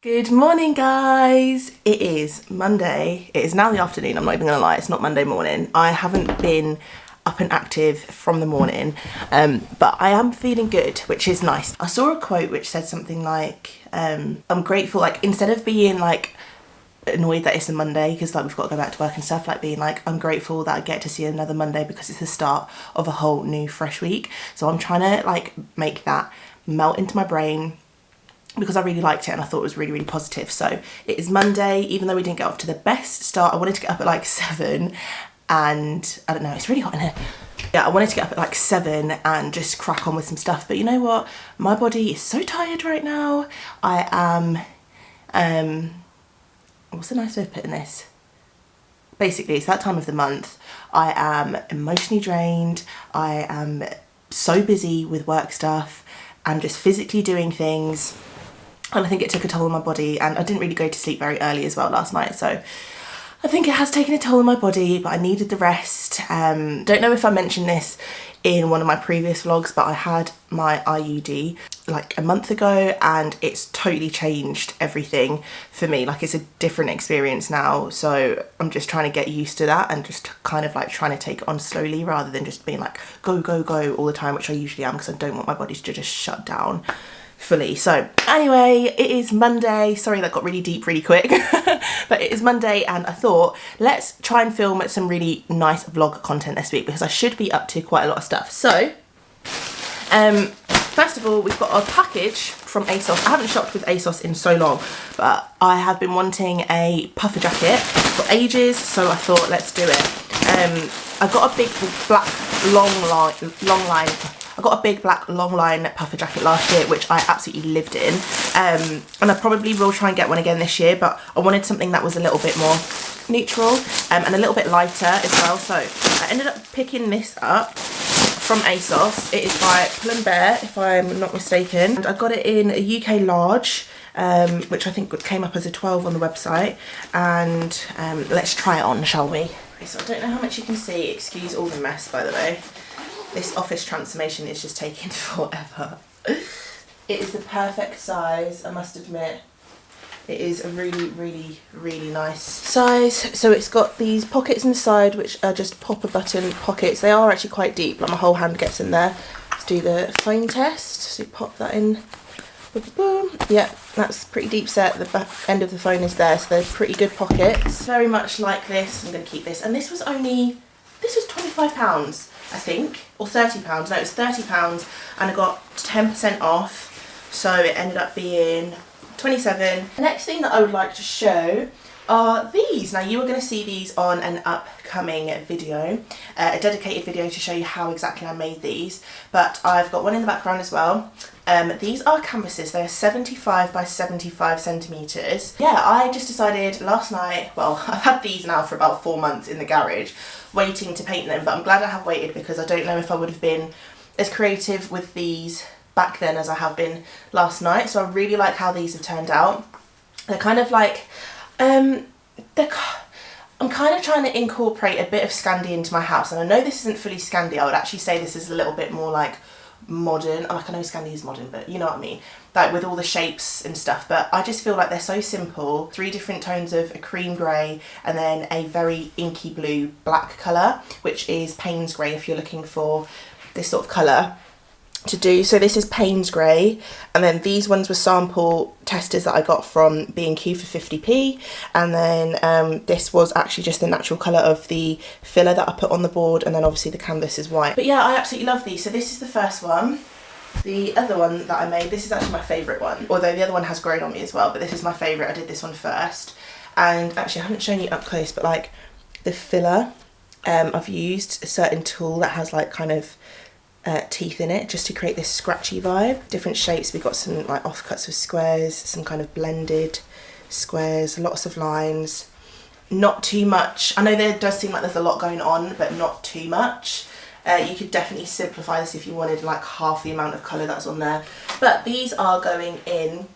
Good morning, guys. It is Monday. It is now the afternoon. I'm not even gonna lie, it's not Monday morning. I haven't been up and active from the morning, but I am feeling good, which is nice. I saw a quote which said something like, I'm grateful, like instead of being like annoyed that it's a Monday because like we've got to go back to work and stuff, like being like, I'm grateful that I get to see another Monday because it's the start of a whole new fresh week. So I'm trying to like make that melt into my brain, because I really liked it and I thought it was really, really positive. So it is Monday, even though we didn't get off to the best start. I wanted to get up at like 7 and I don't know, it's really hot in here. Yeah, I wanted to get up at like 7 and just crack on with some stuff. But you know what? My body is so tired right now. I am, what's the nice way of putting this? Basically, it's that time of the month. I am emotionally drained. I am so busy with work stuff and just physically doing things. And I think it took a toll on my body, and I didn't really go to sleep very early as well last night, so I think it has taken a toll on my body, but I needed the rest. Don't know if I mentioned this in one of my previous vlogs, but I had my IUD like a month ago and it's totally changed everything for me. Like, it's a different experience now, so I'm just trying to get used to that and just kind of like trying to take it on slowly rather than just being like go, go, go all the time, which I usually am, because I don't want my body to just shut down fully. So anyway, it is Monday. Sorry, that got really deep really quick. But it is Monday and I thought let's try and film some really nice vlog content this week, because I should be up to quite a lot of stuff. So first of all, we've got a package from ASOS. I haven't shopped with ASOS in so long, but I have been wanting a puffer jacket for ages, so I thought let's do it. I got a big black I got a big black long line puffer jacket last year, which I absolutely lived in. And I probably will try and get one again this year, but I wanted something that was a little bit more neutral and a little bit lighter as well. So I ended up picking this up from ASOS. It is by Pull & Bear, if I'm not mistaken. And I got it in a UK large, which I think came up as a 12 on the website. And let's try it on, shall we? Okay, so I don't know how much you can see. Excuse all the mess, by the way. This office transformation is just taking forever. It is the perfect size, I must admit. It is a really, really, really nice size. So it's got these pockets inside, which are just popper button pockets. They are actually quite deep, like my whole hand gets in there. Let's do the phone test. So pop that in. Boom, boom. Yeah, that's pretty deep set. The back end of the phone is there, so they're pretty good pockets. Very much like this. I'm going to keep this. And this was £25, I think, or £30. No, it was £30, and I got 10% off, so it ended up being 27. The next thing that I would like to show are these. Now, you are going to see these on an upcoming video, a dedicated video to show you how exactly I made these, but I've got one in the background as well. These are canvases. They're 75 by 75 centimetres. Yeah, I just decided last night, well, I've had these now for about 4 months in the garage, waiting to paint them, but I'm glad I have waited, because I don't know if I would have been as creative with these back then as I have been last night. So I really like how these have turned out. They're kind of like, I'm kind of trying to incorporate a bit of Scandi into my house, and I know this isn't fully Scandi. I would actually say this is a little bit more like modern. Like, I know Scandi is modern, but you know what I mean, like with all the shapes and stuff. But I just feel like they're so simple. 3 different tones of a cream grey and then a very inky blue black colour, which is Payne's grey if you're looking for this sort of colour to do. So this is Payne's grey, and then these ones were sample testers that I got from B&Q for 50p, and then this was actually just the natural colour of the filler that I put on the board, and then obviously the canvas is white. But yeah, I absolutely love these. So this is the first one. The other one that I made, this is actually my favourite one, although the other one has grown on me as well, but this is my favourite. I did this one first, and actually I haven't shown you up close, but like the filler, I've used a certain tool that has like kind of teeth in it, just to create this scratchy vibe. Different shapes. We've got some like offcuts of squares, some kind of blended squares, lots of lines, not too much. I know there does seem like there's a lot going on, but not too much. You could definitely simplify this if you wanted like half the amount of colour that's on there. But these are going in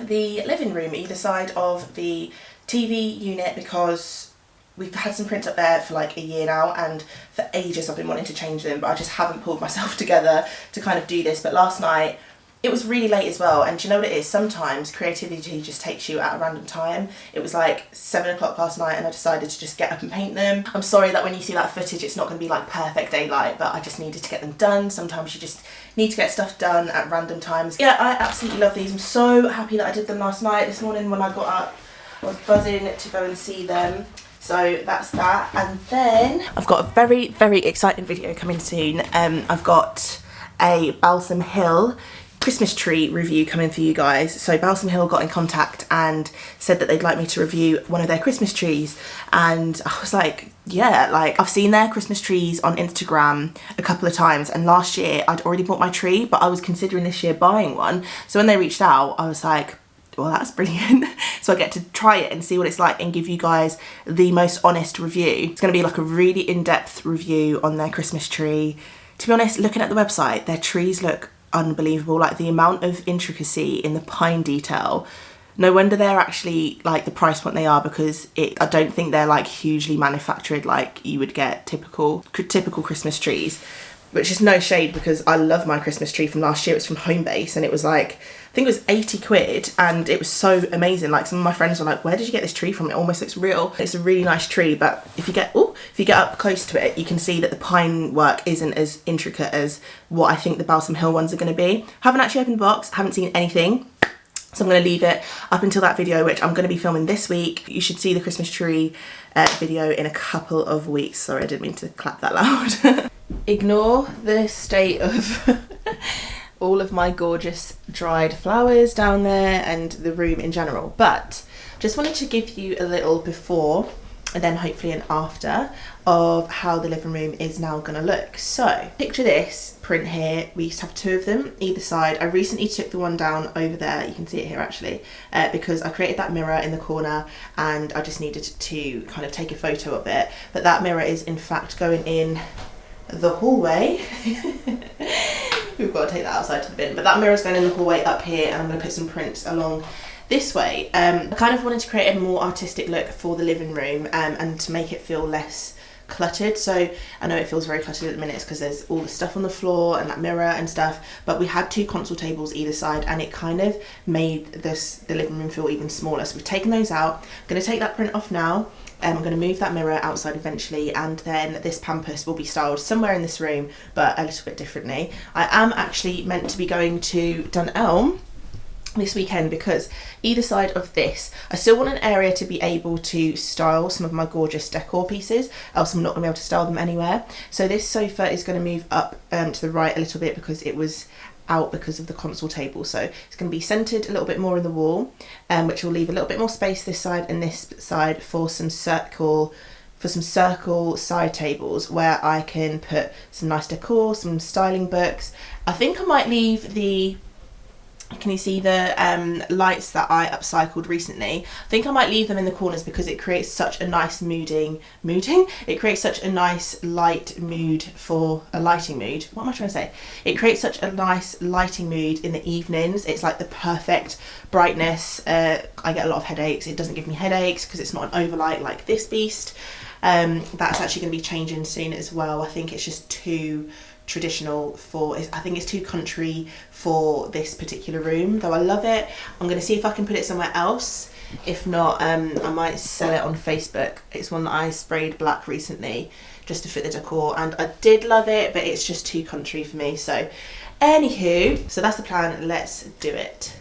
the living room, either side of the TV unit, because we've had some prints up there for like a year now, and for ages I've been wanting to change them, but I just haven't pulled myself together to kind of do this. But last night it was really late as well, and do you know what it is? Sometimes creativity just takes you at a random time. It was like 7 o'clock last night and I decided to just get up and paint them. I'm sorry that when you see that footage it's not going to be like perfect daylight, but I just needed to get them done. Sometimes you just need to get stuff done at random times. Yeah, I absolutely love these. I'm so happy that I did them last night. This morning when I got up, I was buzzing to go and see them. So that's that. And then I've got a very, very exciting video coming soon. I've got a Balsam Hill Christmas tree review coming for you guys. So Balsam Hill got in contact and said that they'd like me to review one of their Christmas trees, and I was like, yeah, like I've seen their Christmas trees on Instagram a couple of times, and last year I'd already bought my tree, but I was considering this year buying one. So when they reached out, I was like, well, that's brilliant. So I get to try it and see what it's like and give you guys the most honest review. It's going to be like a really in-depth review on their Christmas tree. To be honest, looking at the website, their trees look unbelievable. Like the amount of intricacy in the pine detail. No wonder they're actually like the price point they are, because I don't think they're like hugely manufactured like you would get typical Christmas trees. Which is no shade, because I love my Christmas tree from last year. It was from Homebase and it was like, I think it was 80 quid and it was so amazing. Like some of my friends were like, where did you get this tree from? It almost looks real. It's a really nice tree, but if you get up close to it, you can see that the pine work isn't as intricate as what I think the Balsam Hill ones are going to be. Haven't actually opened the box, haven't seen anything. So I'm going to leave it up until that video, which I'm going to be filming this week. You should see the Christmas tree video in a couple of weeks. Sorry, I didn't mean to clap that loud. Ignore the state of all of my gorgeous dried flowers down there and the room in general, but just wanted to give you a little before and then hopefully an after of how the living room is now going to look. So picture this print here. We used to have 2 of them either side. I recently took the one down over there, you can see it here actually, because I created that mirror in the corner and I just needed to kind of take a photo of it. But that mirror is in fact going in the hallway. We've got to take that outside to the bin, but that mirror's going in the hallway up here, and I'm going to put some prints along this way. I kind of wanted to create a more artistic look for the living room, and to make it feel less cluttered. So I know it feels very cluttered at the minute because there's all the stuff on the floor and that mirror and stuff, but we had 2 console tables either side and it kind of made the living room feel even smaller. So we've taken those out. I'm going to take that print off now. I'm going to move that mirror outside eventually, and then this pampas will be styled somewhere in this room, but a little bit differently. I am actually meant to be going to Dunelm this weekend, because either side of this I still want an area to be able to style some of my gorgeous decor pieces, else I'm not going to be able to style them anywhere. So this sofa is going to move up to the right a little bit because it was out because of the console table, so it's going to be centered a little bit more in the wall, which will leave a little bit more space this side and this side for some circle side tables where I can put some nice decor, some styling books. I think I might leave the, can you see the lights that I upcycled recently? I think I might leave them in the corners because it creates such a nice it creates such a nice light mood for a lighting mood. What am I trying to say? It creates such a nice lighting mood in the evenings. It's like the perfect brightness. I get a lot of headaches. It doesn't give me headaches because it's not an overlight like this beast. That's actually going to be changing soon as well. I think it's just too traditional for, I think it's too country for this particular room, though I love it. I'm going to see if I can put it somewhere else. If not, I might sell it on Facebook. It's one that I sprayed black recently just to fit the decor, and I did love it, but it's just too country for me. So anywho, so that's the plan. Let's do it.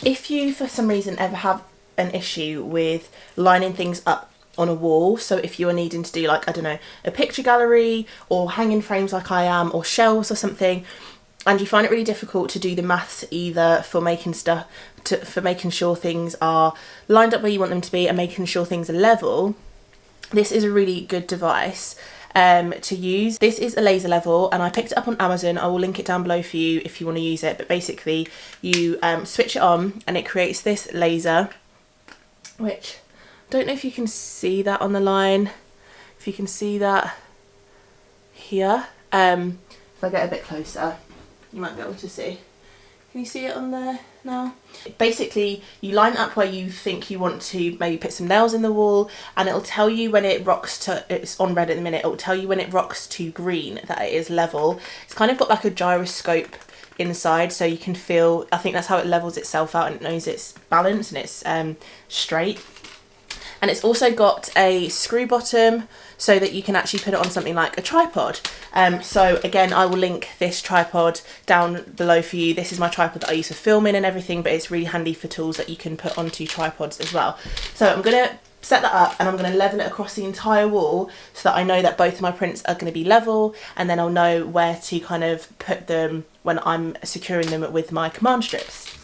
If you for some reason ever have an issue with lining things up on a wall. So if you're needing to do like, I don't know, a picture gallery or hanging frames like I am, or shelves or something, and you find it really difficult to do the maths either for making stuff, for making sure things are lined up where you want them to be and making sure things are level, this is a really good device to use. This is a laser level and I picked it up on Amazon. I will link it down below for you if you want to use it, but basically you switch it on and it creates this laser, which I don't know if you can see that on the line, if you can see that here. If I get a bit closer you might be able to see. Can you see it on there now? Basically, you line up where you think you want to maybe put some nails in the wall, and it'll tell you when it rocks to, it's on red at the minute, it'll tell you when it rocks to green that it is level. It's kind of got like a gyroscope inside, so you can feel, I think that's how it levels itself out, and it knows it's balanced and it's straight. And it's also got a screw bottom so that you can actually put it on something like a tripod. So again, I will link this tripod down below for you. This is my tripod that I use for filming and everything, but it's really handy for tools that you can put onto tripods as well. So I'm gonna set that up and I'm gonna level it across the entire wall so that I know that both of my prints are gonna be level, and then I'll know where to kind of put them when I'm securing them with my command strips.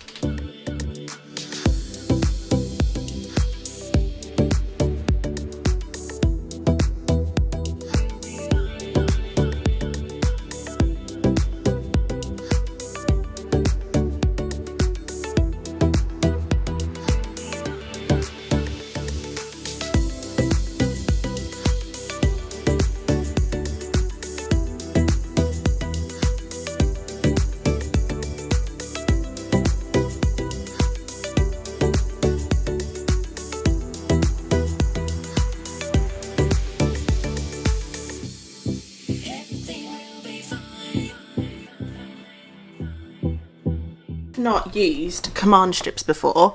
Not used command strips before,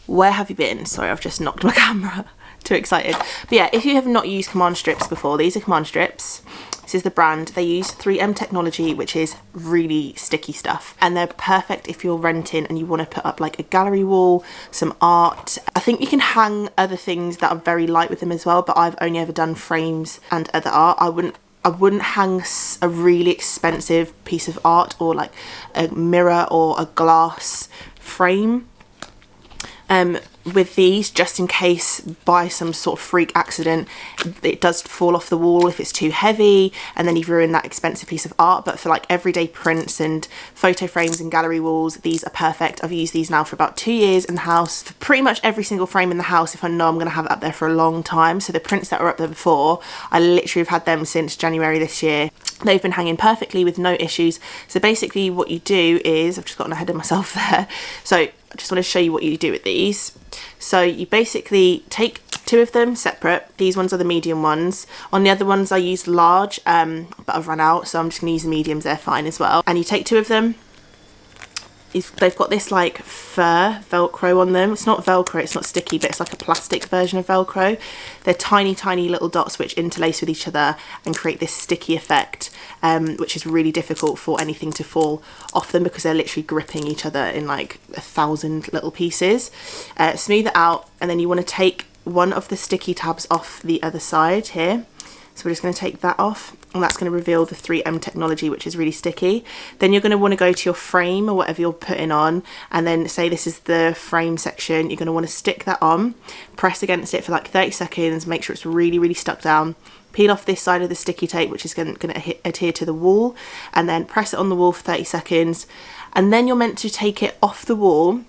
where have you been? Sorry, I've just knocked my camera. Too excited. But yeah, if you have not used command strips before, these are command strips. This is the brand. They use 3M technology, which is really sticky stuff, and they're perfect if you're renting and you want to put up like a gallery wall, some art. I think you can hang other things that are very light with them as well, but I've only ever done frames and other art. I wouldn't hang a really expensive piece of art or like a mirror or a glass frame with these, just in case by some sort of freak accident it does fall off the wall if it's too heavy, and then you've ruined that expensive piece of art. But for like everyday prints and photo frames and gallery walls, these are perfect. I've used these now for about 2 years in the house for pretty much every single frame in the house if I know I'm going to have it up there for a long time. So the prints that were up there before, I literally have had them since January this year. They've been hanging perfectly with no issues. So basically what you do is, I've just gotten ahead of myself there, so I just want to show you what you do with these. So you basically take 2 of them separate. These ones are the medium ones. On the other ones I used large, but I've run out, so I'm just going to use the mediums, they're fine as well. And you take 2 of them. They've got this like fur velcro on them. It's not velcro, it's not sticky, but it's like a plastic version of velcro. They're tiny little dots which interlace with each other and create this sticky effect, which is really difficult for anything to fall off them because they're literally gripping each other in like 1,000 little pieces. Smooth it out, and then you want to take one of the sticky tabs off the other side here. So we're just going to take that off, and that's going to reveal the 3M technology, which is really sticky. Then you're going to want to go to your frame or whatever you're putting on, and then say this is the frame section. You're going to want to stick that on, press against it for like 30 seconds, make sure it's really stuck down. Peel off this side of the sticky tape, which is going to adhere to the wall, and then press it on the wall for 30 seconds. And then you're meant to take it off the wall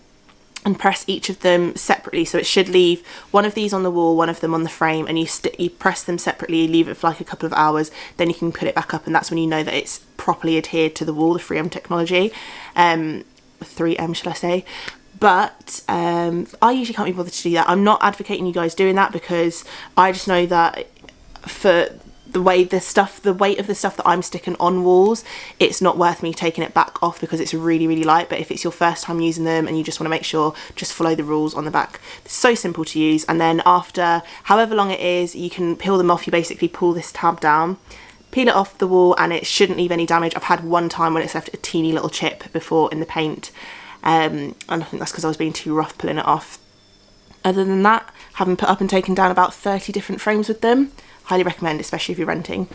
and press each of them separately. So it should leave one of these on the wall, one of them on the frame, and you press them separately, leave it for like a couple of hours, then you can put it back up, and that's when you know that it's properly adhered to the wall, the 3M technology. 3M should I say. But I usually can't be bothered to do that. I'm not advocating you guys doing that, because I just know that for the weight of the stuff that I'm sticking on walls, it's not worth me taking it back off because it's really light. But if it's your first time using them and you just want to make sure, just follow the rules on the back. It's so simple to use. And then after however long it is, you can peel them off. You basically pull this tab down, peel it off the wall, and it shouldn't leave any damage. I've had one time when it's left a teeny little chip before in the paint, and I think that's because I was being too rough pulling it off. Other than that, having put up and taken down about 30 different frames with them, highly recommend, especially if you're renting.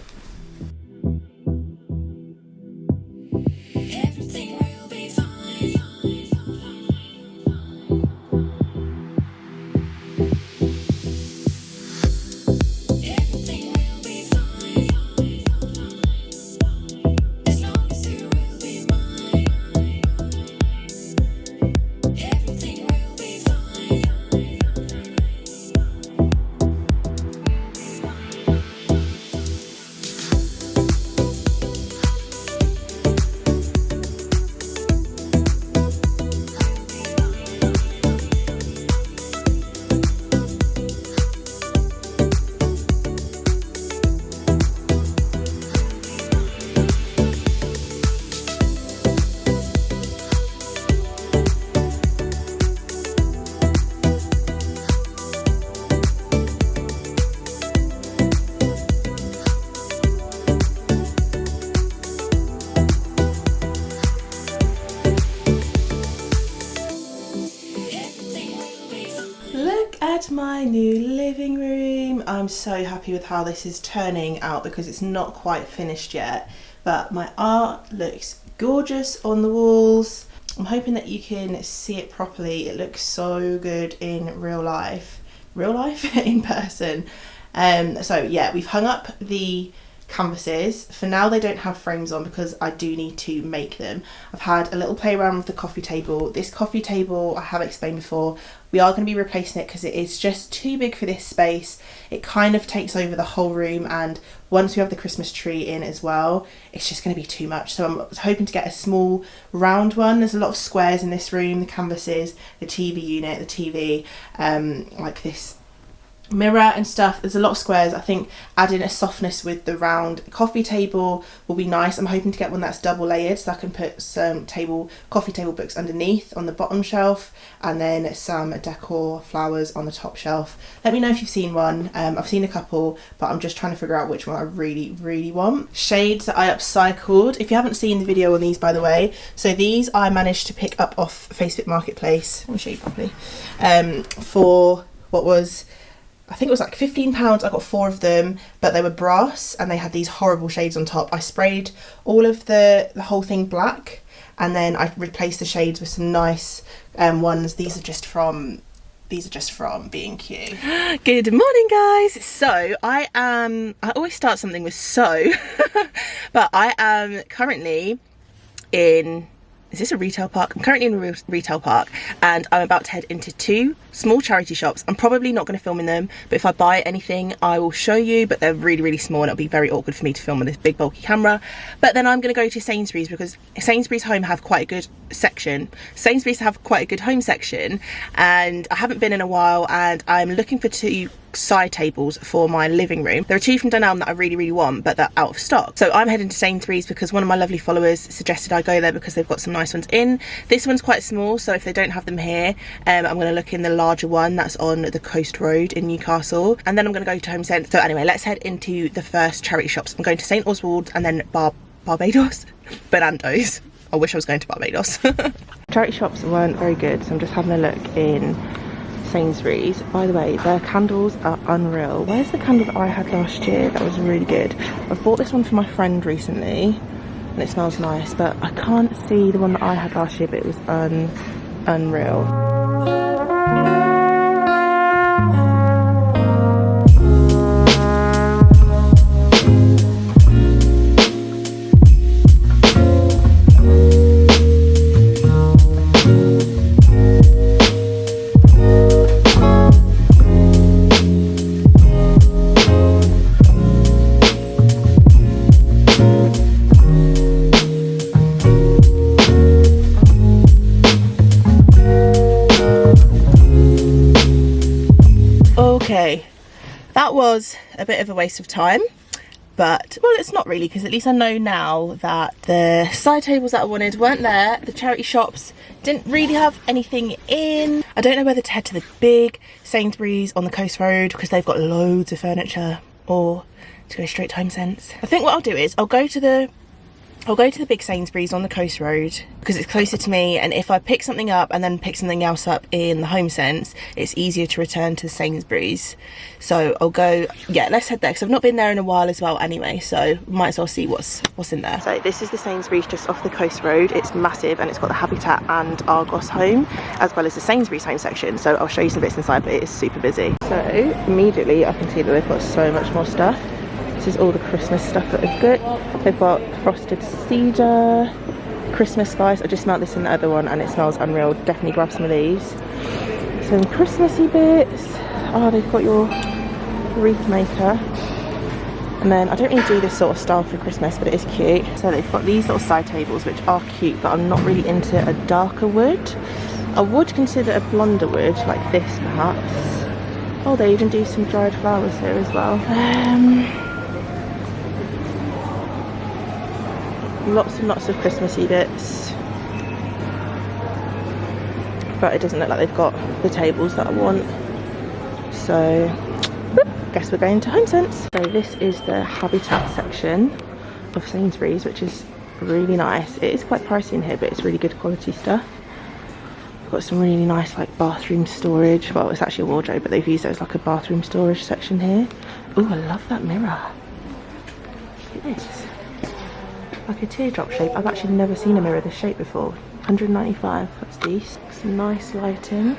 At my new living room. I'm so happy with how this is turning out because it's not quite finished yet, but my art looks gorgeous on the walls. I'm hoping that you can see it properly. It looks so good in real life in person. So yeah, we've hung up the canvases. For now they don't have frames on because I do need to make them. I've had a little play around with the coffee table. This coffee table, I have explained before, we are going to be replacing it because it is just too big for this space. It kind of takes over the whole room, and once we have the Christmas tree in as well, it's just going to be too much. So I'm hoping to get a small round one. There's a lot of squares in this room, the canvases, the TV unit, the TV, like this mirror and stuff. There's a lot of squares. I think adding a softness with the round coffee table will be nice. I'm hoping to get one that's double layered so I can put some coffee table books underneath on the bottom shelf, and then some decor flowers on the top shelf. Let me know if you've seen one. I've seen a couple, but I'm just trying to figure out which one I really want. Shades that I upcycled. If you haven't seen the video on these, by the way, so these I managed to pick up off Facebook Marketplace. Let me show you properly. For what was, I think it was like £15. I got 4 of them, but they were brass and they had these horrible shades on top. I sprayed all of the whole thing black, and then I replaced the shades with some nice ones. These are just from B&Q. Good morning, guys. So I always start something with but I am currently in, is this a retail park? I'm currently in a retail park, and I'm about to head into 2 small charity shops. I'm probably not going to film in them, but if I buy anything I will show you, but they're really small and it'll be very awkward for me to film with this big bulky camera. But then I'm going to go to Sainsbury's because Sainsbury's Home have quite a good section. Sainsbury's have quite a good home section, and I haven't been in a while, and I'm looking for 2 side tables for my living room. There are 2 from Dunelm that I really want, but they're out of stock. So I'm heading to Sainsbury's because one of my lovely followers suggested I go there because they've got some nice ones in. This one's quite small, so if they don't have them here, I'm going to look in the larger one that's on the Coast Road in Newcastle, and then I'm going to go to Home Sense. So anyway, let's head into the first charity shops. I'm going to St Oswald's and then Barbados? Bernardo's. I wish I was going to Barbados. Charity shops weren't very good, so I'm just having a look in Sainsbury's. By the way, their candles are unreal. Where's the candle that I had last year? That was really good. I've bought this one for my friend recently and it smells nice, but I can't see the one that I had last year, but it was unreal. Okay, that was a bit of a waste of time, but well, it's not really, because at least I know now that the side tables that I wanted weren't there. The charity shops didn't really have anything in. I don't know whether to head to the big Sainsbury's on the Coast Road because they've got loads of furniture, or to go straight to Home Sense. I think what I'll do is I'll go to the I'll go to the big Sainsbury's on the coast road because it's closer to me, and if I pick something up and then pick something else up in the home sense, it's easier to return to Sainsbury's. So I'll go, yeah, let's head there because I've not been there in a while as well anyway, so might as well see what's in there. So this is the Sainsbury's just off the coast road. It's massive and it's got the Habitat and Argos home as well as the Sainsbury's home section, so I'll show you some bits inside, but it is super busy. So immediately I can see that they've got so much more stuff. This is all the Christmas stuff that they've got. They've got frosted cedar, Christmas spice. I just smelled this in the other one and it smells unreal. Definitely grab some of these. Some Christmassy bits. Oh, they've got your wreath maker. And then I don't really do this sort of style for Christmas, but it is cute. So they've got these little side tables which are cute, but I'm not really into a darker wood. I would consider a blonder wood like this perhaps. Oh, they even do some dried flowers here as well. Lots and lots of Christmassy bits, but it doesn't look like they've got the tables that I want, so guess we're going to HomeSense. So this is the Habitat section of Sainsbury's, which is really nice. It is quite pricey in here, but it's really good quality stuff. Got some really nice like bathroom storage. Well, it's actually a wardrobe, but they've used it as like a bathroom storage section here. Oh, I love that mirror. Look at this. Like a teardrop shape. I've actually never seen a mirror this shape before. 195, that's decent. Some nice lighting.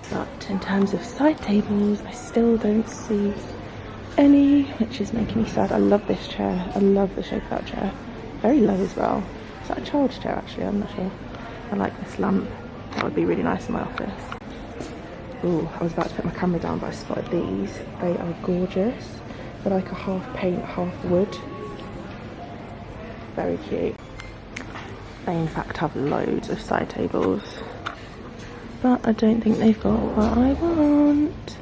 But in terms of side tables, I still don't see any, which is making me sad. I love this chair. I love the shape of that chair. Very low as well. Is that a child's chair actually? I'm not sure. I like this lamp. That would be really nice in my office. Ooh, I was about to put my camera down, but I spotted these. They are gorgeous. They're like a half paint, half wood. Very cute. They in fact have loads of side tables, but I don't think they've got what I want.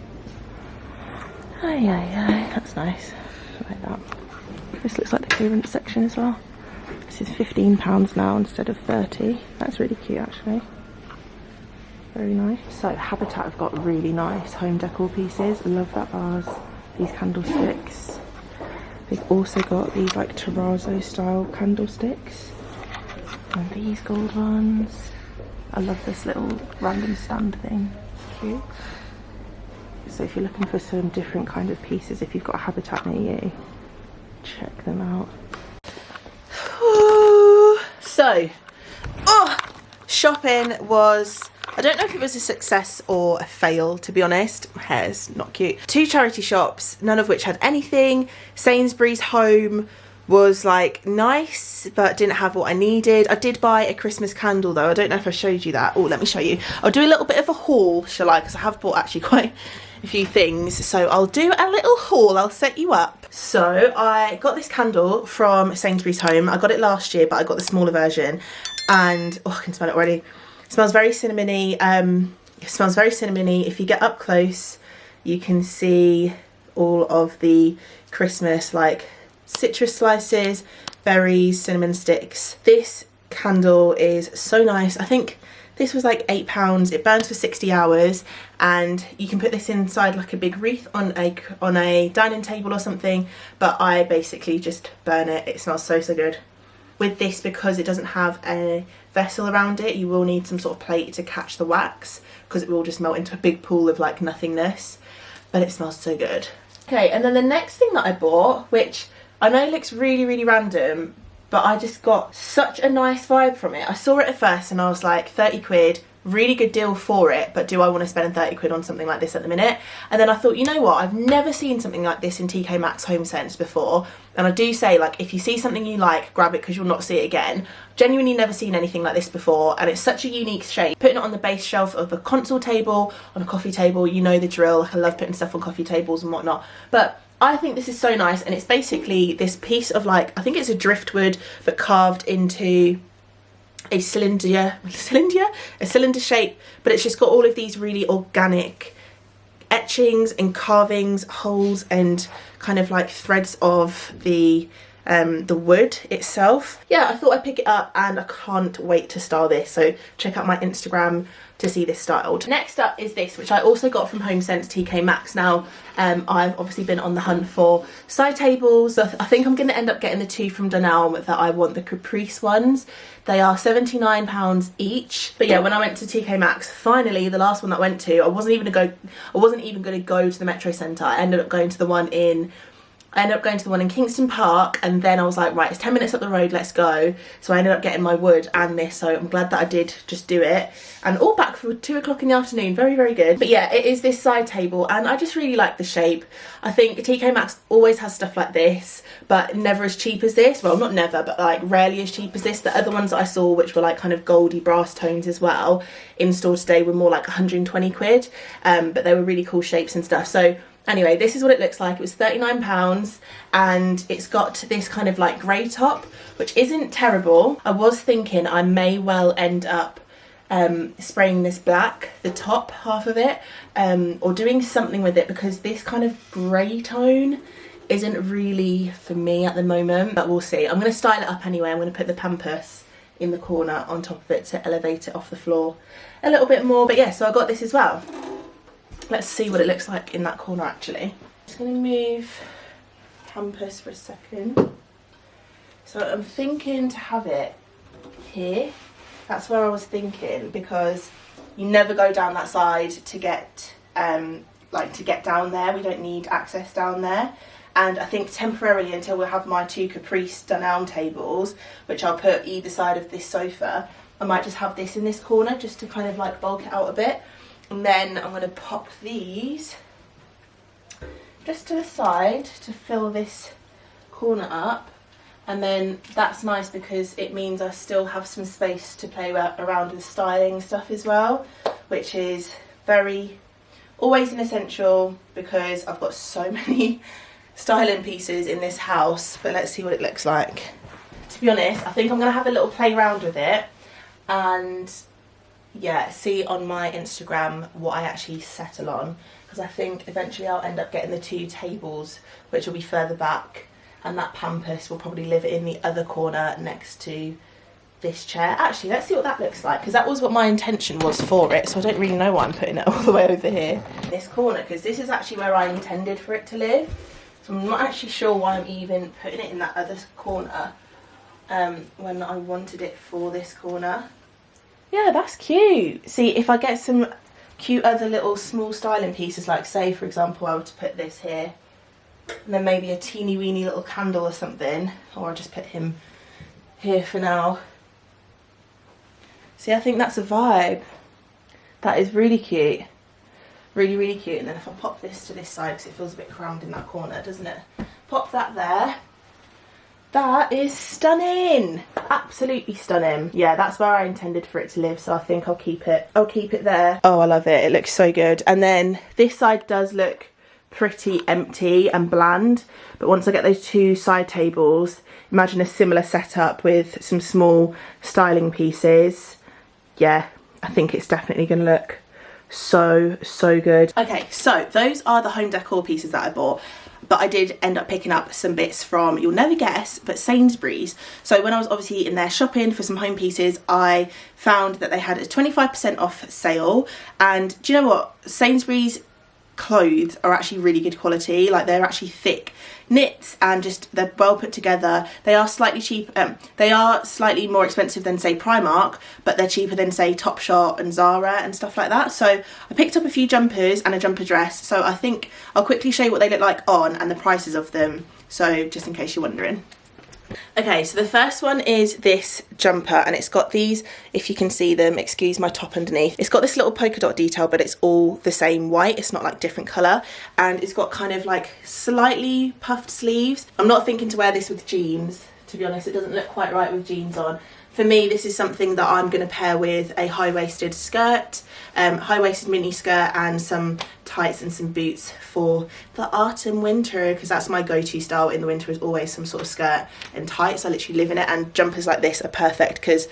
Aye, that's nice. I like that. This looks like the clearance section as well. This is £15 now instead of 30. That's really cute actually. Very nice. So Habitat have got really nice home decor pieces. Love that vase. These candlesticks. They've also got these like terrazzo style candlesticks. And these gold ones. I love this little random stand thing. Cute. So if you're looking for some different kind of pieces, if you've got a Habitat near you, check them out. So, shopping was, I don't know if it was a success or a fail, to be honest. My hair's not cute. 2 charity shops, none of which had anything. Sainsbury's home was like nice, but didn't have what I needed. I did buy a Christmas candle though. I don't know if I showed you that. Oh, let me show you. I'll do a little bit of a haul, shall I? Because I have bought actually quite a few things. So I'll do a little haul. I'll set you up. So I got this candle from Sainsbury's home. I got it last year, but I got the smaller version. And, oh, I can smell it already. It smells very cinnamony. It smells very cinnamony. If you get up close, you can see all of the Christmas like citrus slices, berries, cinnamon sticks. This candle is so nice. I think this was like £8. It burns for 60 hours and you can put this inside like a big wreath on a dining table or something, but I basically just burn it. It smells so good. With this, because it doesn't have a vessel around it, you will need some sort of plate to catch the wax because it will just melt into a big pool of like nothingness, but it smells so good. Okay, and then the next thing that I bought, which I know looks really random, but I just got such a nice vibe from it. I saw it at first and I was like, 30 quid, really good deal for it, but do I want to spend 30 quid on something like this at the minute? And then I thought, you know what, I've never seen something like this in TK Maxx HomeSense before. And I do say, like, if you see something you like, grab it because you'll not see it again. Genuinely never seen anything like this before, and it's such a unique shape. Putting it on the base shelf of a console table, on a coffee table, you know the drill. Like, I love putting stuff on coffee tables and whatnot. But I think this is so nice, and it's basically this piece of like, I think it's a driftwood, but carved into a cylinder shape, but it's just got all of these really organic etchings and carvings, holes and kind of like threads of the the wood itself. Yeah, I thought I'd pick it up and I can't wait to style this, so check out my Instagram to see this styled. Next up is this, which I also got from HomeSense TK Maxx. Now I've obviously been on the hunt for side tables. I think I'm going to end up getting the two from Dunelm that I want, the Caprice ones. They are £79 each. But yeah, when I went to TK Maxx, finally the last one that I went to, I wasn't even going to go to the Metro Centre. I ended up going to the one in Kingston Park, and then I was like, right, it's 10 minutes up the road, let's go. So I ended up getting my wood and this, so I'm glad that I did just do it. And all back for 2 o'clock in the afternoon, very, very good. But yeah, it is this side table, and I just really like the shape. I think TK Maxx always has stuff like this, but never as cheap as this. Well, not never, but like rarely as cheap as this. The other ones that I saw, which were like kind of goldy brass tones as well, in store today were more like 120 quid, but they were really cool shapes and stuff. So anyway, this is what it looks like. It was £39, and it's got this kind of like grey top, which isn't terrible. I was thinking I may well end up spraying this black, the top half of it, or doing something with it, because this kind of grey tone isn't really for me at the moment, but we'll see. I'm going to style it up anyway. I'm going to put the pampas in the corner on top of it to elevate it off the floor a little bit more. But yeah, so I got this as well. Let's see what it looks like in that corner actually. Just going to move campus for a second. So I'm thinking to have it here. That's where I was thinking, because you never go down that side to get down there. We don't need access down there. And I think temporarily, until we have my two Caprice Dunelm tables, which I'll put either side of this sofa, I might just have this in this corner just to kind of like bulk it out a bit. And then I'm going to pop these just to the side to fill this corner up. And then that's nice because it means I still have some space to play around with styling stuff as well, which is always an essential, because I've got so many styling pieces in this house. But let's see what it looks like. To be honest, I think I'm going to have a little play around with it and yeah, see on my Instagram what I actually settle on, because I think eventually I'll end up getting the two tables, which will be further back, and that pampas will probably live in the other corner next to this chair. Actually, let's see what that looks like, because that was what my intention was for it, so I don't really know why I'm putting it all the way over here, this corner, because this is actually where I intended for it to live. So I'm not actually sure why I'm even putting it in that other corner when I wanted it for this corner. Yeah, that's cute. See, if I get some cute other little small styling pieces, like say for example I were to put this here, and then maybe a teeny weeny little candle or something, or I'll just put him here for now. See, I think that's a vibe. That is really cute. Really, really cute. And then if I pop this to this side, because it feels a bit crammed in that corner, doesn't it? Pop that there. That is stunning. Absolutely stunning. Yeah, that's where I intended for it to live, so I think I'll keep it there. Oh, I love it. It looks so good. And then this side does look pretty empty and bland, but once I get those two side tables, imagine a similar setup with some small styling pieces. Yeah, I think it's definitely going to look so good. Okay, so those are the home decor pieces that I bought, but I did end up picking up some bits from, you'll never guess, but Sainsbury's. So when I was obviously in there shopping for some home pieces, I found that they had a 25% off sale. And do you know what? Sainsbury's clothes are actually really good quality. Like, they're actually thick knits and just they're well put together. They are slightly cheap, they are slightly more expensive than say Primark, but they're cheaper than say Topshop and Zara and stuff like that. So I picked up a few jumpers and a jumper dress, so I think I'll quickly show you what they look like on and the prices of them, so just in case you're wondering. Okay, so the first one is this jumper, and it's got these, if you can see them, excuse my top underneath, it's got this little polka dot detail, but it's all the same white, it's not like different colour, and it's got kind of like slightly puffed sleeves. I'm not thinking to wear this with jeans, to be honest. It doesn't look quite right with jeans on. For me, this is something that I'm going to pair with a high-waisted skirt, high-waisted mini skirt, and some tights and some boots for the autumn winter, because that's my go-to style in the winter, is always some sort of skirt and tights. I literally live in it, and jumpers like this are perfect because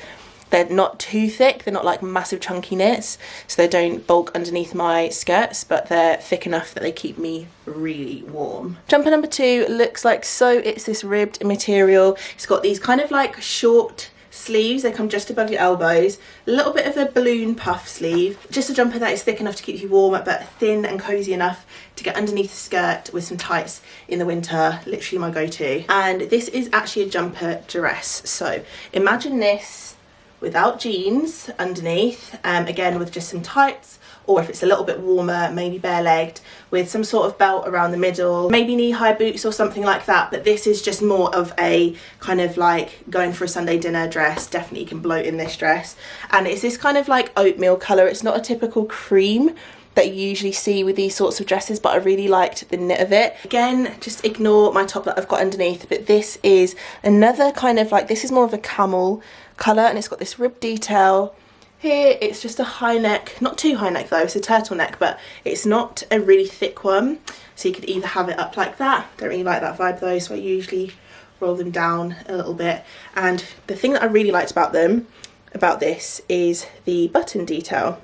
They're not too thick, they're not like massive chunky knits, so they don't bulk underneath my skirts, but they're thick enough that they keep me really warm. Jumper number 2 looks like so. It's this ribbed material. It's got these kind of like short sleeves, they come just above your elbows, a little bit of a balloon puff sleeve, just a jumper that is thick enough to keep you warm but thin and cozy enough to get underneath the skirt with some tights in the winter. Literally my go-to. And this is actually a jumper dress, so imagine this without jeans underneath, again with just some tights, or if it's a little bit warmer, maybe bare-legged with some sort of belt around the middle, maybe knee-high boots or something like that. But this is just more of a kind of like going for a Sunday dinner dress. Definitely can bloat in this dress, and it's this kind of like oatmeal colour. It's not a typical cream that you usually see with these sorts of dresses, but I really liked the knit of it. Again, just ignore my top that I've got underneath, but this is another kind of like, this is more of a camel colour, and it's got this rib detail here. It's just a high neck, not too high neck though, it's a turtleneck, but it's not a really thick one, so you could either have it up like that. Don't really like that vibe though, so I usually roll them down a little bit. And the thing that I really liked about this is the button detail.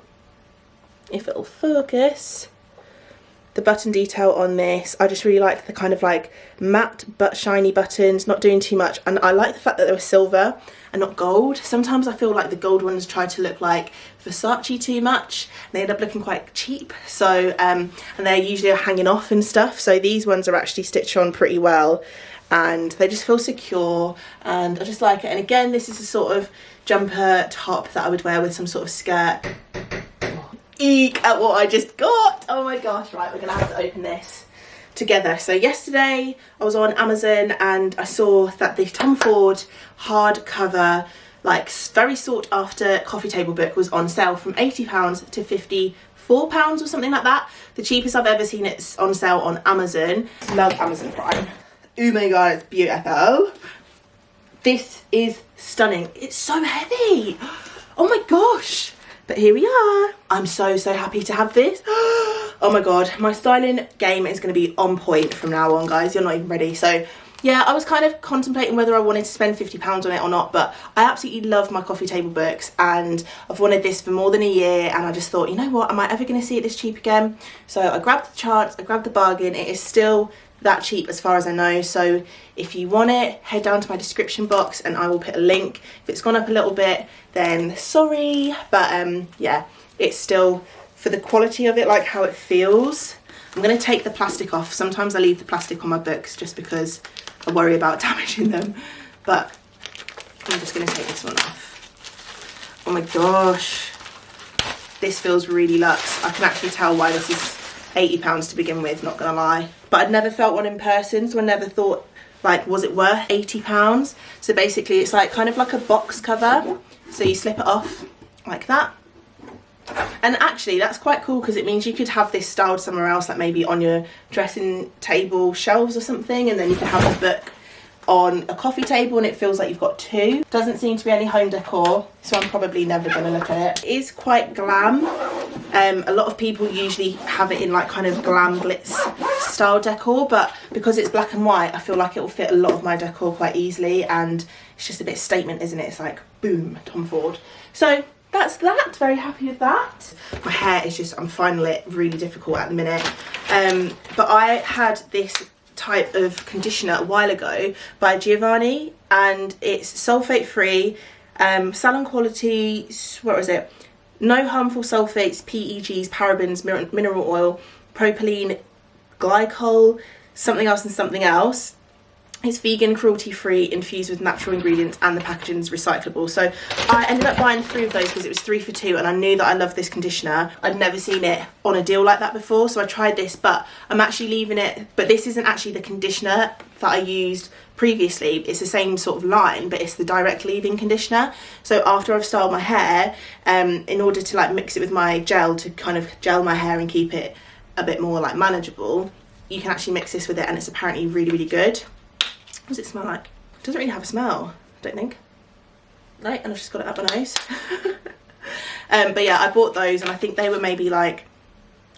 If it'll focus, the button detail on this, I just really like the kind of like matte but shiny buttons, not doing too much. And I like the fact that they were silver and not gold. Sometimes I feel like the gold ones try to look like Versace too much, and they end up looking quite cheap. So and they're usually hanging off and stuff, so these ones are actually stitched on pretty well and they just feel secure, and I just like it. And again, this is a sort of jumper top that I would wear with some sort of skirt. Eek at what I just got. Oh my gosh. Right, we're gonna have to open this together. So yesterday I was on Amazon and I saw that the Tom Ford hardcover, like very sought after coffee table book, was on sale from £80 to £54 or something like that. The cheapest I've ever seen it on sale on Amazon. Love Amazon Prime. Oh my god, it's beautiful. This is stunning. It's so heavy. Oh my gosh. But here we are. I'm so happy to have this. Oh my god, my styling game is going to be on point from now on, guys. You're not even ready. So yeah, I was kind of contemplating whether I wanted to spend £50 on it or not, but I absolutely love my coffee table books and I've wanted this for more than a year, and I just thought, you know what, am I ever going to see it this cheap again? So I grabbed the chance, I grabbed the bargain. It is still that cheap as far as I know, so if you want it, head down to my description box and I will put a link. If it's gone up a little bit, then sorry, but yeah, it's still, for the quality of it, like how it feels. I'm going to take the plastic off. Sometimes I leave the plastic on my books just because I worry about damaging them, but I'm just going to take this one off. Oh my gosh, this feels really luxe. I can actually tell why this is £80 to begin with, not gonna lie. But I'd never felt one in person, so I never thought, like, was it worth £80? So basically it's like kind of like a box cover, so you slip it off like that. And actually that's quite cool because it means you could have this styled somewhere else, like maybe on your dressing table shelves or something, and then you can have the book on a coffee table and it feels like you've got two. Doesn't seem to be any home decor, so I'm probably never going to look at it. It is quite glam. A lot of people usually have it in like kind of glam glitz style decor, but because it's black and white, I feel like it will fit a lot of my decor quite easily, and it's just a bit of statement, isn't it? It's like, boom, Tom Ford. So that's that. Very happy with that. My hair is just, I'm finding it really difficult at the minute. But I had this type of conditioner a while ago by Giovanni, and it's sulfate free, salon quality, what was it, no harmful sulfates, PEGs, parabens, mineral oil, propylene glycol, something else and something else. It's vegan, cruelty free, infused with natural ingredients, and the packaging is recyclable. So I ended up buying 3 of those because it was 3 for 2, and I knew that I loved this conditioner. I'd never seen it on a deal like that before, so I tried this, but I'm actually leaving it. But this isn't actually the conditioner that I used previously. It's the same sort of line, but it's the direct leave-in conditioner. So after I've styled my hair, in order to like mix it with my gel to kind of gel my hair and keep it a bit more like manageable, you can actually mix this with it, and it's apparently really good. What does it smell like? It doesn't really have a smell, I don't think. Right, and I've just got it up my nose. But yeah, I bought those, and I think they were maybe like,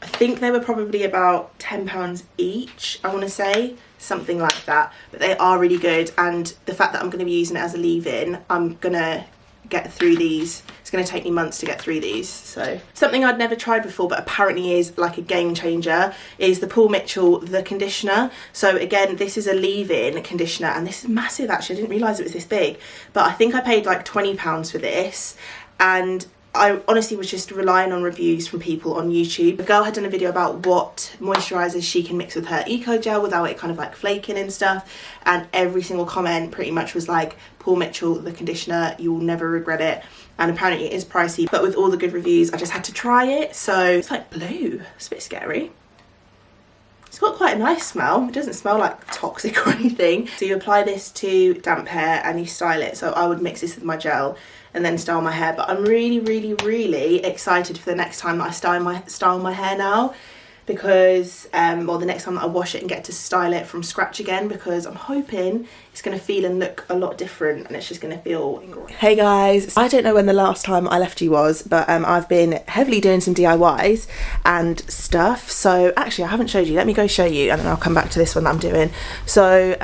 I think they were probably about £10 each, I want to say, something like that. But they are really good, and the fact that I'm going to be using it as a leave-in, I'm going to get through these. It's going to take me months to get through these. So something I'd never tried before but apparently is like a game changer is the Paul Mitchell The Conditioner. So again, this is a leave-in conditioner, and this is massive actually. I didn't realise it was this big, but I think I paid like £20 for this, and I honestly was just relying on reviews from people on YouTube. The girl had done a video about what moisturisers she can mix with her eco gel without it kind of like flaking and stuff, and every single comment pretty much was like, Paul Mitchell The Conditioner, you will never regret it. And apparently it is pricey, but with all the good reviews I just had to try it. So it's like blue, it's a bit scary. It's got quite a nice smell. It doesn't smell like toxic or anything. So you apply this to damp hair and you style it. So I would mix this with my gel and then style my hair. But I'm really excited for the next time that I style my hair now, because or the next time that I wash it and get to style it from scratch again, because I'm hoping it's going to feel and look a lot different, and it's just going to feel great. Hey guys, I don't know when the last time I left you was, but I've been heavily doing some DIYs and stuff. So actually I haven't showed you, let me go show you, and then I'll come back to this one that I'm doing. So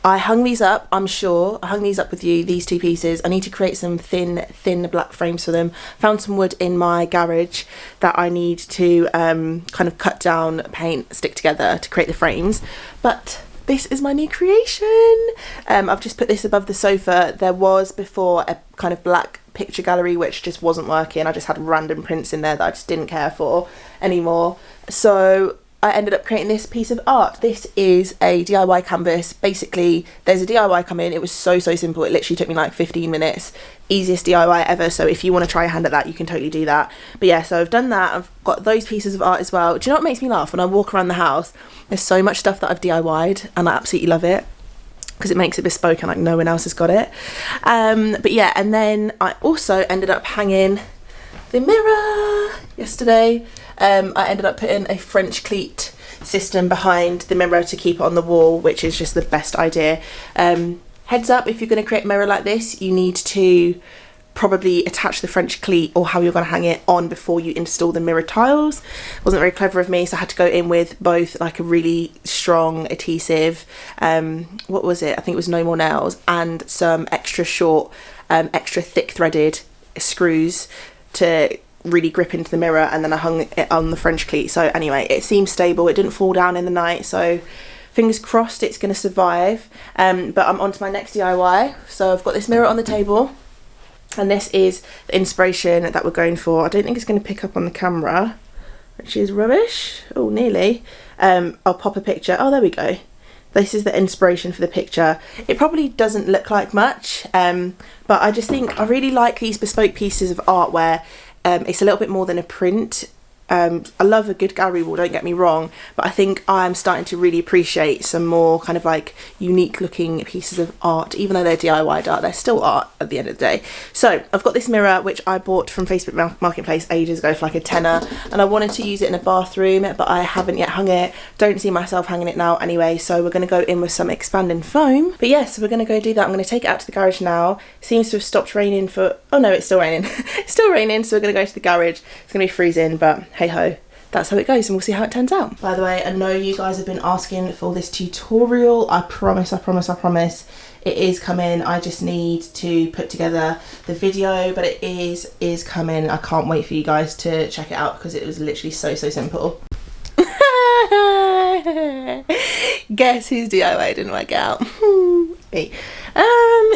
I hung these up, I'm sure. I hung these up with you, these two pieces. I need to create some thin black frames for them. Found some wood in my garage that I need to kind of cut down, paint, stick together to create the frames. But this is my new creation. I've just put this above the sofa. There was before a kind of black picture gallery which just wasn't working. I just had random prints in there that I just didn't care for anymore. So I ended up creating this piece of art. This is a DIY canvas. Basically, there's a DIY come in. It was so simple. It literally took me like 15 minutes. Easiest DIY ever. So if you want to try a hand at that, you can totally do that. But yeah, so I've done that. I've got those pieces of art as well. Do you know what makes me laugh? When I walk around the house, there's so much stuff that I've DIY'd and I absolutely love it, because it makes it bespoke and like no one else has got it. But yeah, and then I also ended up hanging the mirror yesterday. I ended up putting a French cleat system behind the mirror to keep it on the wall, which is just the best idea. Heads up, if you're going to create a mirror like this, you need to probably attach the French cleat or how you're going to hang it on before you install the mirror tiles. It wasn't very clever of me, so I had to go in with both like a really strong adhesive, what was it? I think it was No More Nails, and some extra short, extra thick threaded screws to really grip into the mirror, and then I hung it on the French cleat. So anyway, it seems stable. It didn't fall down in the night, so fingers crossed it's going to survive. But I'm on to my next DIY. So I've got this mirror on the table, and this is the inspiration that we're going for. I don't think it's going to pick up on the camera, which is rubbish. Oh, nearly. I'll pop a picture. Oh, there we go. This is the inspiration for the picture. It probably doesn't look like much, but I just think I really like these bespoke pieces of art where it's a little bit more than a print. I love a good gallery wall, don't get me wrong, but I think I'm starting to really appreciate some more kind of like unique looking pieces of art. Even though they're DIY art, they're still art at the end of the day. So I've got this mirror which I bought from Facebook Marketplace ages ago for like a tenner, and I wanted to use it in a bathroom, but I haven't yet hung it. Don't see myself hanging it now anyway, so we're going to go in with some expanding foam. But yeah, so we're going to go do that. I'm going to take it out to the garage now. It seems to have stopped raining for, oh no, it's still raining. It's still raining, so we're going to go to the garage. It's going to be freezing, but hey ho, that's how it goes, and we'll see how it turns out. By the way, I know you guys have been asking for this tutorial. I promise it is coming. I just need to put together the video, but it is coming. I can't wait for you guys to check it out, because it was literally so simple. Guess whose DIY didn't work out? Me.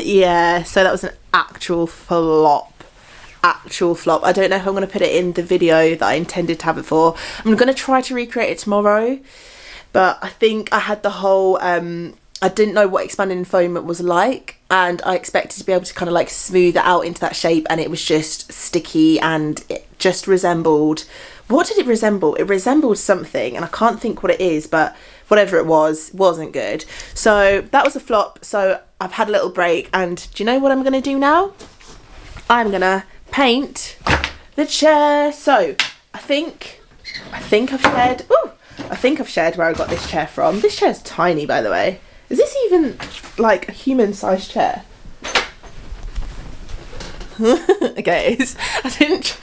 Yeah, so that was an actual flop. I don't know how I'm going to put it in the video that I intended to have it for. I'm going to try to recreate it tomorrow, but I think I had the whole I didn't know what expanding foam was like, and I expected to be able to kind of like smooth it out into that shape, and it was just sticky, and it just resembled, what did it resemble? It resembled something, and I can't think what it is, but whatever it was, wasn't good. So that was a flop. So I've had a little break, and do you know what I'm going to do now? I'm going to paint the chair. So I think I've shared where I got this chair from. This chair's tiny, by the way. Is this even like a human-sized chair? Okay, I didn't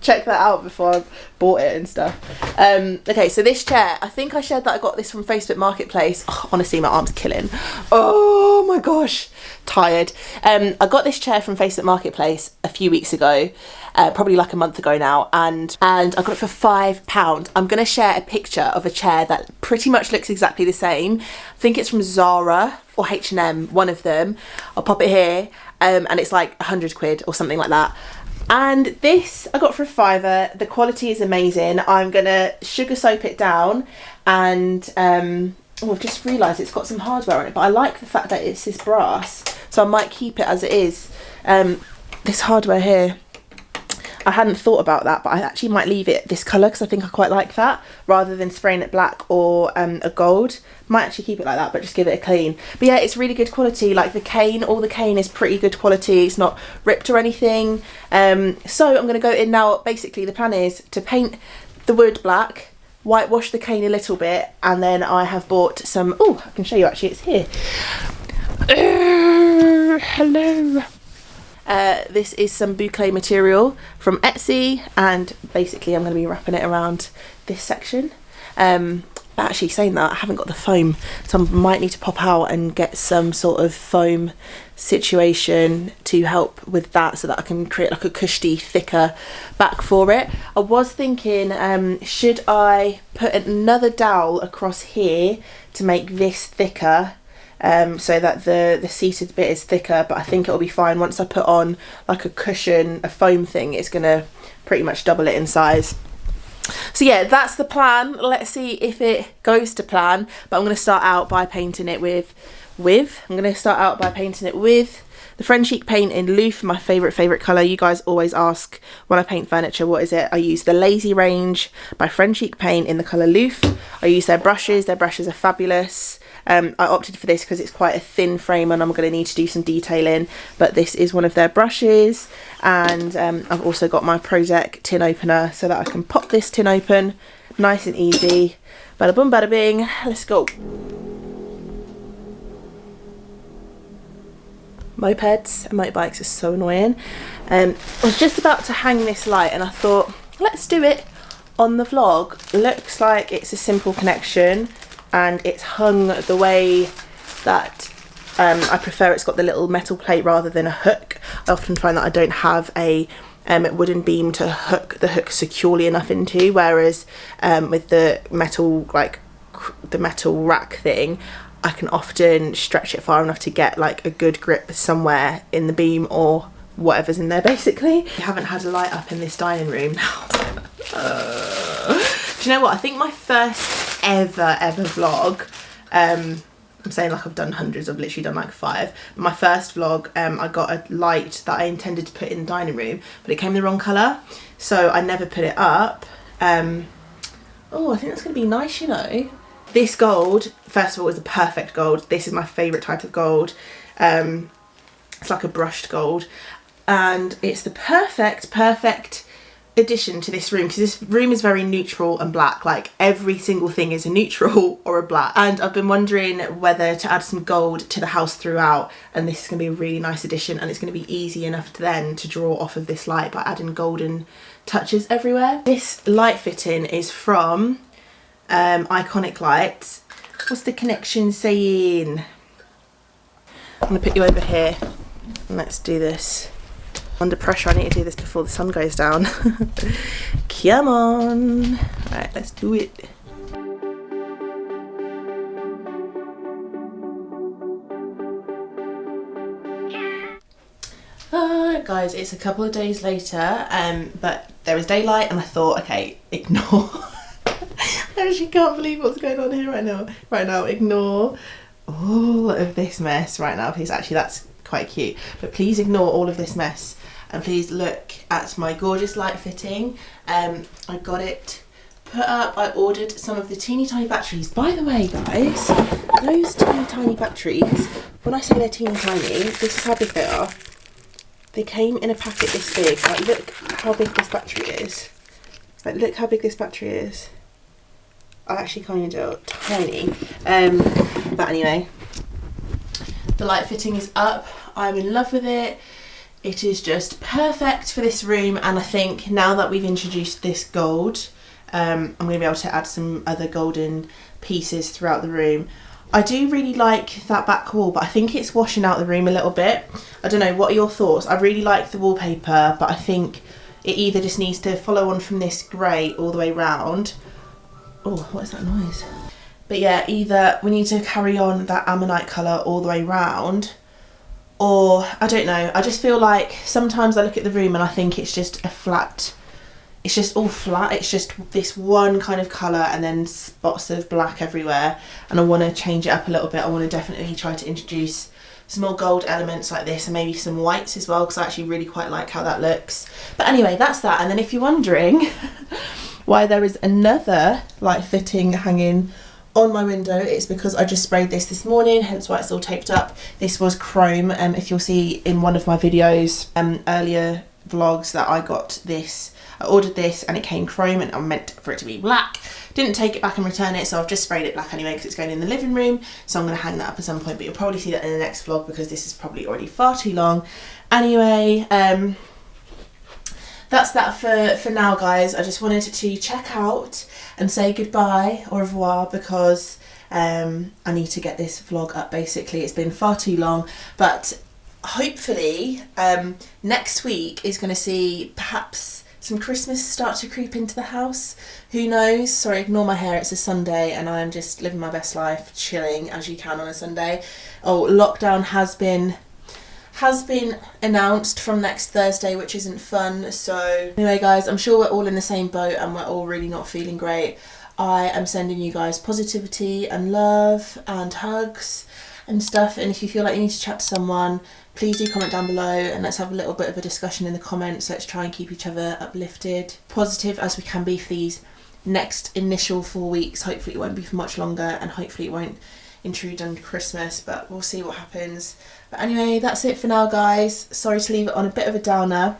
check that out before I bought it and stuff. Okay, so this chair, I think I shared that I got this from Facebook Marketplace. Oh, honestly, my arm's killing. Oh my gosh, tired. I got this chair from Facebook Marketplace a few weeks ago, probably like a month ago now, and I got it for £5. I'm going to share a picture of a chair that pretty much looks exactly the same. I think it's from Zara or H&M, one of them. I'll pop it here, and it's like 100 quid or something like that. And this I got for a £5. The quality is amazing. I'm gonna sugar soap it down, and I've just realised it's got some hardware on it, but I like the fact that it's this brass, so I might keep it as it is. This hardware here, I hadn't thought about that, but I actually might leave it this colour because I think I quite like that, rather than spraying it black or a gold. Might actually keep it like that, but just give it a clean. But yeah, it's really good quality. Like the cane, all the cane is pretty good quality. It's not ripped or anything. So I'm going to go in now. Basically, the plan is to paint the wood black, whitewash the cane a little bit, and then I have bought some... Oh, I can show you actually. It's here. Hello. This is some boucle material from Etsy, and basically I'm going to be wrapping it around this section. But actually, saying that, I haven't got the foam, so I might need to pop out and get some sort of foam situation to help with that, so that I can create like a cushy, thicker back for it. I was thinking, should I put another dowel across here to make this thicker, so that the seated bit is thicker, but I think it'll be fine. Once I put on like a cushion, a foam thing, it's gonna pretty much double it in size. So yeah, that's the plan. Let's see if it goes to plan, but I'm going to start out by painting it with the French Chic paint in Louf, my favourite colour. You guys always ask when I paint furniture, what is it? I use the Lazy range by French Chic paint in the colour Louf. I use their brushes are fabulous. I opted for this because it's quite a thin frame and I'm going to need to do some detailing, but this is one of their brushes. And I've also got my Project tin opener so that I can pop this tin open nice and easy. Bada boom, bada bing, let's go. Mopeds and motorbikes are so annoying. I was just about to hang this light and I thought, let's do it on the vlog. Looks like it's a simple connection, and it's hung the way that I prefer. It's got the little metal plate rather than a hook. I often find that I don't have a wooden beam to hook the hook securely enough into, whereas with the metal, like the metal rack thing, I can often stretch it far enough to get like a good grip somewhere in the beam or whatever's in there basically. I haven't had a light up in this dining room now. Do you know what? I think my first ever vlog, I'm saying like I've done hundreds, I've literally done like 5. My first vlog, I got a light that I intended to put in the dining room, but it came the wrong colour, so I never put it up. Oh, I think that's going to be nice, you know. This gold, first of all, is a perfect gold. This is my favourite type of gold. It's like a brushed gold, and it's the perfect addition to this room, because this room is very neutral and black. Like every single thing is a neutral or a black, and I've been wondering whether to add some gold to the house throughout, and this is going to be a really nice addition, and it's going to be easy enough to then to draw off of this light by adding golden touches everywhere. This light fitting is from Iconic Lights. What's the connection saying? I'm going to put you over here and let's do this. Under pressure, I need to do this before the sun goes down. Come on. Right, let's do it. Alright guys, it's a couple of days later, but there is daylight and I thought, okay, ignore. I actually can't believe what's going on here right now. Ignore all of this mess right now, please. Actually, that's quite cute, but please ignore all of this mess. And please look at my gorgeous light fitting. I got it put up. I ordered some of the teeny tiny batteries. By the way, guys, those teeny tiny batteries, when I say they're teeny tiny, this is how big they are. They came in a packet this big. Like, look how big this battery is. Like, look how big this battery is. I actually can't even do it. Tiny. But anyway, the light fitting is up. I'm in love with it. It is just perfect for this room, and I think now that we've introduced this gold, I'm going to be able to add some other golden pieces throughout the room. I do really like that back wall, but I think it's washing out the room a little bit. I don't know, what are your thoughts? I really like the wallpaper, but I think it either just needs to follow on from this grey all the way round. Oh, what is that noise? But yeah, either we need to carry on that ammonite colour all the way round, or I don't know. I just feel like sometimes I look at the room and I think it's just a flat, it's just all flat. It's just this one kind of colour and then spots of black everywhere, and I want to change it up a little bit. I want to definitely try to introduce some more gold elements like this, and maybe some whites as well, because I actually really quite like how that looks. But anyway, that's that. And then if you're wondering why there is another light fitting hanging on my window, it's because I just sprayed this morning, hence why it's all taped up. This was chrome, if you'll see in one of my videos, earlier vlogs, that I got this, I ordered this and it came chrome, and I meant for it to be black. Didn't take it back and return it, so I've just sprayed it black anyway because it's going in the living room, so I'm going to hang that up at some point, but you'll probably see that in the next vlog because this is probably already far too long. Anyway, that's that for now, guys. I just wanted to check out and say goodbye, au revoir, because I need to get this vlog up basically. It's been far too long, but hopefully next week is going to see perhaps some Christmas start to creep into the house. Who knows? Sorry, ignore my hair, it's a Sunday and I am just living my best life, chilling as you can on a Sunday. Oh, lockdown has been announced from next Thursday, which isn't fun. So anyway, guys, I'm sure we're all in the same boat and we're all really not feeling great. I am sending you guys positivity and love and hugs and stuff, and if you feel like you need to chat to someone, please do comment down below and let's have a little bit of a discussion in the comments. Let's try and keep each other uplifted, positive as we can be for these next initial 4 weeks. Hopefully it won't be for much longer, and hopefully it won't intrude on Christmas, but we'll see what happens. But anyway, that's it for now, guys. Sorry to leave it on a bit of a downer,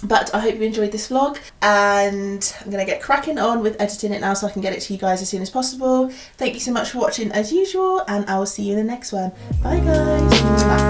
but I hope you enjoyed this vlog, and I'm going to get cracking on with editing it now so I can get it to you guys as soon as possible. Thank you so much for watching as usual, and I will see you in the next one. Bye, guys.